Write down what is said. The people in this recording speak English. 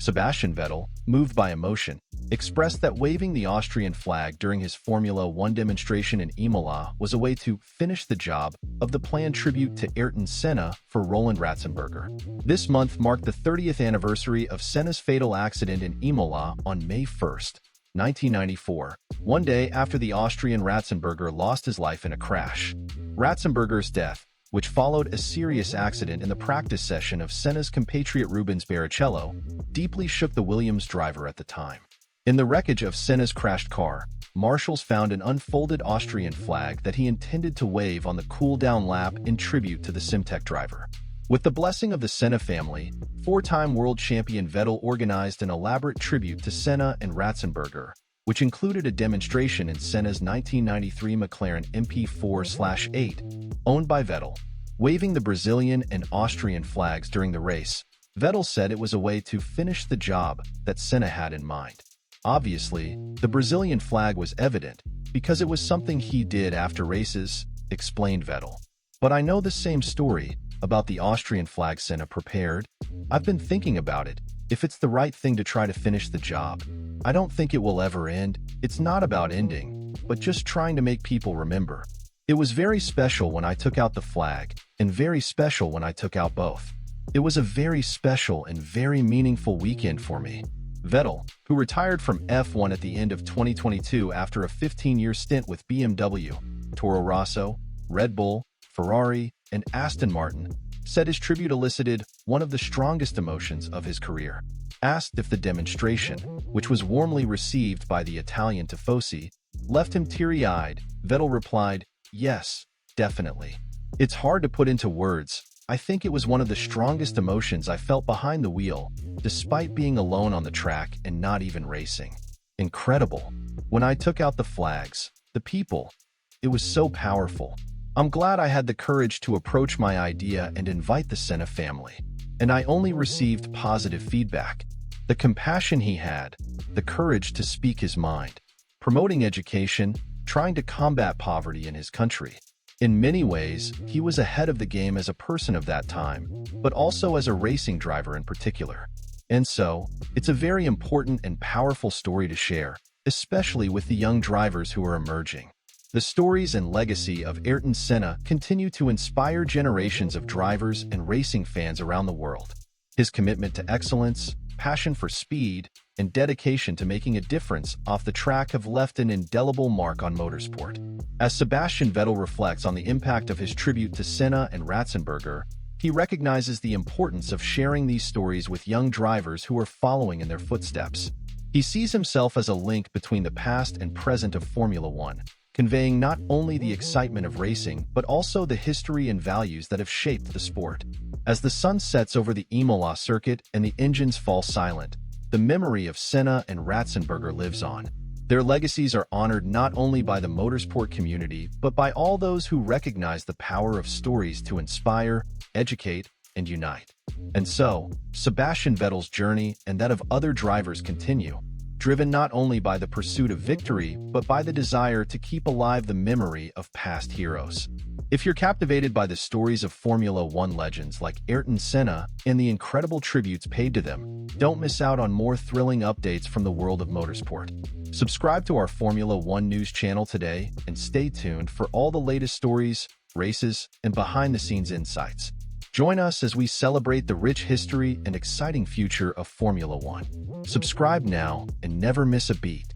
Sebastian Vettel, moved by emotion, expressed that waving the Austrian flag during his Formula One demonstration in Imola was a way to finish the job of the planned tribute to Ayrton Senna for Roland Ratzenberger. This month marked the 30th anniversary of Senna's fatal accident in Imola on May 1st, 1994, one day after the Austrian Ratzenberger lost his life in a crash. Ratzenberger's death, which followed a serious accident in the practice session of Senna's compatriot Rubens Barrichello, deeply shook the Williams driver at the time. In the wreckage of Senna's crashed car, marshals found an unfolded Austrian flag that he intended to wave on the cool-down lap in tribute to the Simtek driver. With the blessing of the Senna family, four-time world champion Vettel organized an elaborate tribute to Senna and Ratzenberger, which included a demonstration in Senna's 1993 McLaren MP4/8, owned by Vettel. Waving the Brazilian and Austrian flags during the race, Vettel said it was a way to finish the job that Senna had in mind. Obviously, the Brazilian flag was evident because it was something he did after races, explained Vettel. But I know the same story about the Austrian flag Senna prepared. I've been thinking about it. If it's the right thing to try to finish the job, I don't think it will ever end. It's not about ending, but just trying to make people remember. It was very special when I took out the flag, and very special when I took out both. It was a very special and very meaningful weekend for me. Vettel, who retired from F1 at the end of 2022 after a 15-year stint with BMW, Toro Rosso, Red Bull, Ferrari, and Aston Martin, said his tribute elicited one of the strongest emotions of his career. Asked if the demonstration, which was warmly received by the Italian tifosi, left him teary-eyed, Vettel replied, "Yes, definitely. It's hard to put into words. I think it was one of the strongest emotions I felt behind the wheel, despite being alone on the track and not even racing. Incredible. When I took out the flags, the people, it was so powerful. I'm glad I had the courage to approach my idea and invite the Senna family. And I only received positive feedback. The compassion he had, the courage to speak his mind, promoting education, trying to combat poverty in his country. In many ways, he was ahead of the game as a person of that time, but also as a racing driver in particular. And so, it's a very important and powerful story to share, especially with the young drivers who are emerging. The stories and legacy of Ayrton Senna continue to inspire generations of drivers and racing fans around the world. His commitment to excellence, passion for speed, and dedication to making a difference off the track have left an indelible mark on motorsport. As Sebastian Vettel reflects on the impact of his tribute to Senna and Ratzenberger, he recognizes the importance of sharing these stories with young drivers who are following in their footsteps. He sees himself as a link between the past and present of Formula One, conveying not only the excitement of racing, but also the history and values that have shaped the sport. As the sun sets over the Imola circuit and the engines fall silent, the memory of Senna and Ratzenberger lives on. Their legacies are honored not only by the motorsport community, but by all those who recognize the power of stories to inspire, educate, and unite. And so, Sebastian Vettel's journey and that of other drivers continue, driven not only by the pursuit of victory, but by the desire to keep alive the memory of past heroes. If you're captivated by the stories of Formula One legends like Ayrton Senna and the incredible tributes paid to them, don't miss out on more thrilling updates from the world of motorsport. Subscribe to our Formula One news channel today and stay tuned for all the latest stories, races, and behind-the-scenes insights. Join us as we celebrate the rich history and exciting future of Formula One. Subscribe now and never miss a beat.